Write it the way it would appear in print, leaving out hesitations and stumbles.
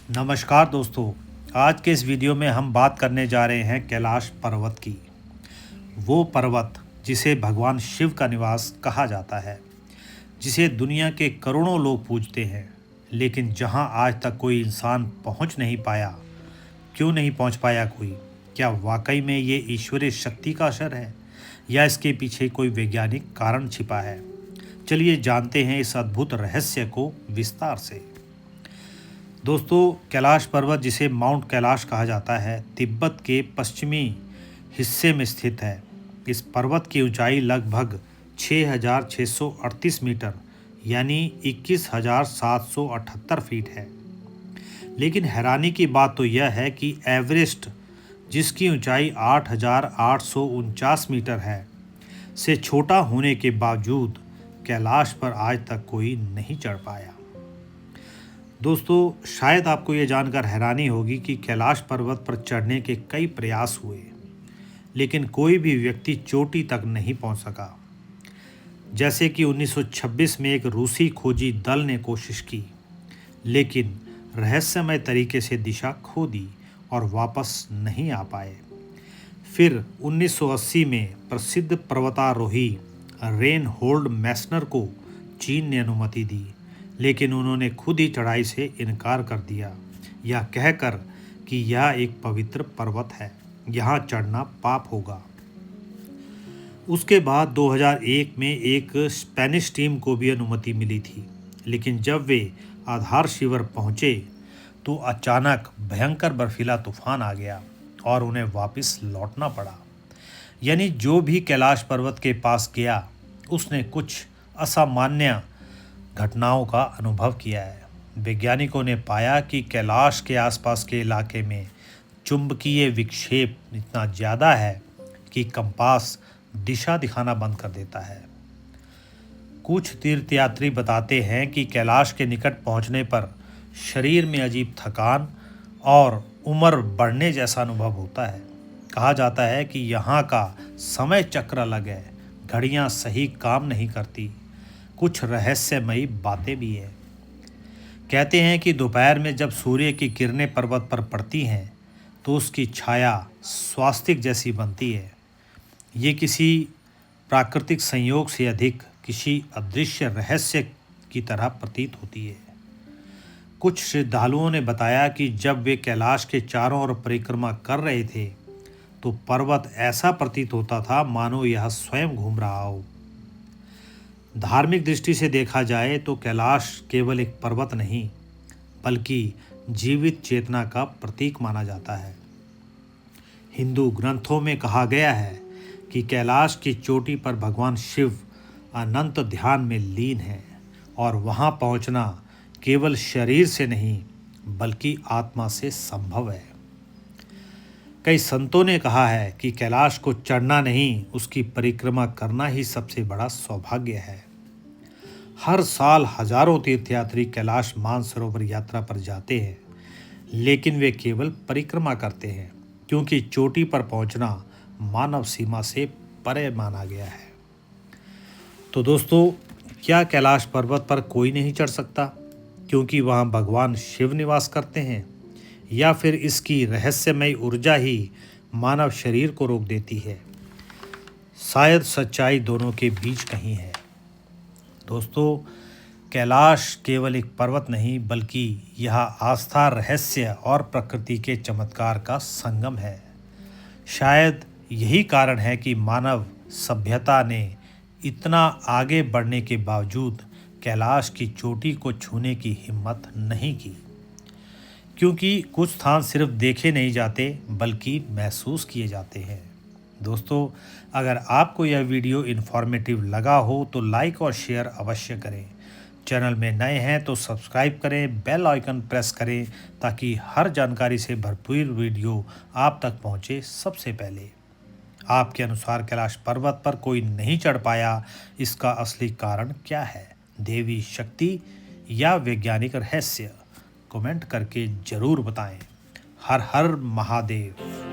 नमस्कार दोस्तों। आज के इस वीडियो में हम बात करने जा रहे हैं कैलाश पर्वत की। वो पर्वत जिसे भगवान शिव का निवास कहा जाता है, जिसे दुनिया के करोड़ों लोग पूजते हैं, लेकिन जहां आज तक कोई इंसान पहुंच नहीं पाया। क्यों नहीं पहुंच पाया कोई? क्या वाकई में ये ईश्वरीय शक्ति का असर है या इसके पीछे कोई वैज्ञानिक कारण छिपा है? चलिए जानते हैं इस अद्भुत रहस्य को विस्तार से। दोस्तों, कैलाश पर्वत जिसे माउंट कैलाश कहा जाता है, तिब्बत के पश्चिमी हिस्से में स्थित है। इस पर्वत की ऊंचाई लगभग 6,638 मीटर यानी 21,778 फीट है। लेकिन हैरानी की बात तो यह है कि एवरेस्ट, जिसकी ऊंचाई 8,849 मीटर है, से छोटा होने के बावजूद कैलाश पर आज तक कोई नहीं चढ़ पाया। दोस्तों, शायद आपको ये जानकर हैरानी होगी कि कैलाश पर्वत पर चढ़ने के कई प्रयास हुए, लेकिन कोई भी व्यक्ति चोटी तक नहीं पहुंच सका। जैसे कि 1926 में एक रूसी खोजी दल ने कोशिश की, लेकिन रहस्यमय तरीके से दिशा खो दी और वापस नहीं आ पाए। फिर 1980 में प्रसिद्ध पर्वतारोही रेनहोल्ड मैस्नर को चीन ने अनुमति दी, लेकिन उन्होंने खुद ही चढ़ाई से इनकार कर दिया, यह कहकर कि यह एक पवित्र पर्वत है, यहाँ चढ़ना पाप होगा। उसके बाद 2001 में एक स्पेनिश टीम को भी अनुमति मिली थी, लेकिन जब वे आधार शिविर पहुँचे तो अचानक भयंकर बर्फीला तूफान आ गया और उन्हें वापस लौटना पड़ा। यानी जो भी कैलाश पर्वत के पास गया, उसने कुछ असामान्य घटनाओं का अनुभव किया है। वैज्ञानिकों ने पाया कि कैलाश के आसपास के इलाके में चुंबकीय विक्षेप इतना ज़्यादा है कि कंपास दिशा दिखाना बंद कर देता है। कुछ तीर्थयात्री बताते हैं कि कैलाश के निकट पहुंचने पर शरीर में अजीब थकान और उम्र बढ़ने जैसा अनुभव होता है। कहा जाता है कि यहाँ का समय चक्र अलग है, घड़ियाँ सही काम नहीं करती। कुछ रहस्यमयी बातें भी है। कहते हैं कि दोपहर में जब सूर्य की किरणें पर्वत पर पड़ती हैं तो उसकी छाया स्वास्तिक जैसी बनती है। ये किसी प्राकृतिक संयोग से अधिक किसी अदृश्य रहस्य की तरह प्रतीत होती है। कुछ श्रद्धालुओं ने बताया कि जब वे कैलाश के चारों ओर परिक्रमा कर रहे थे तो पर्वत ऐसा प्रतीत होता था मानो यह स्वयं घूम रहा हो। धार्मिक दृष्टि से देखा जाए तो कैलाश केवल एक पर्वत नहीं, बल्कि जीवित चेतना का प्रतीक माना जाता है। हिंदू ग्रंथों में कहा गया है कि कैलाश की चोटी पर भगवान शिव अनंत ध्यान में लीन है और वहां पहुंचना केवल शरीर से नहीं बल्कि आत्मा से संभव है। कई संतों ने कहा है कि कैलाश को चढ़ना नहीं, उसकी परिक्रमा करना ही सबसे बड़ा सौभाग्य है। हर साल हजारों तीर्थयात्री कैलाश मानसरोवर यात्रा पर जाते हैं, लेकिन वे केवल परिक्रमा करते हैं, क्योंकि चोटी पर पहुंचना मानव सीमा से परे माना गया है। तो दोस्तों, क्या कैलाश पर्वत पर कोई नहीं चढ़ सकता क्योंकि वहां भगवान शिव निवास करते हैं, या फिर इसकी रहस्यमय ऊर्जा ही मानव शरीर को रोक देती है? शायद सच्चाई दोनों के बीच कहीं है। दोस्तों, कैलाश केवल एक पर्वत नहीं बल्कि यह आस्था, रहस्य और प्रकृति के चमत्कार का संगम है। शायद यही कारण है कि मानव सभ्यता ने इतना आगे बढ़ने के बावजूद कैलाश की चोटी को छूने की हिम्मत नहीं की, क्योंकि कुछ स्थान सिर्फ देखे नहीं जाते बल्कि महसूस किए जाते हैं। दोस्तों, अगर आपको यह वीडियो इन्फॉर्मेटिव लगा हो तो लाइक और शेयर अवश्य करें। चैनल में नए हैं तो सब्सक्राइब करें, बेल आइकन प्रेस करें ताकि हर जानकारी से भरपूर वीडियो आप तक पहुंचे सबसे पहले। आपके अनुसार कैलाश पर्वत पर कोई नहीं चढ़ पाया, इसका असली कारण क्या है? देवी शक्ति या वैज्ञानिक रहस्य? कमेंट करके ज़रूर बताएं। हर हर महादेव।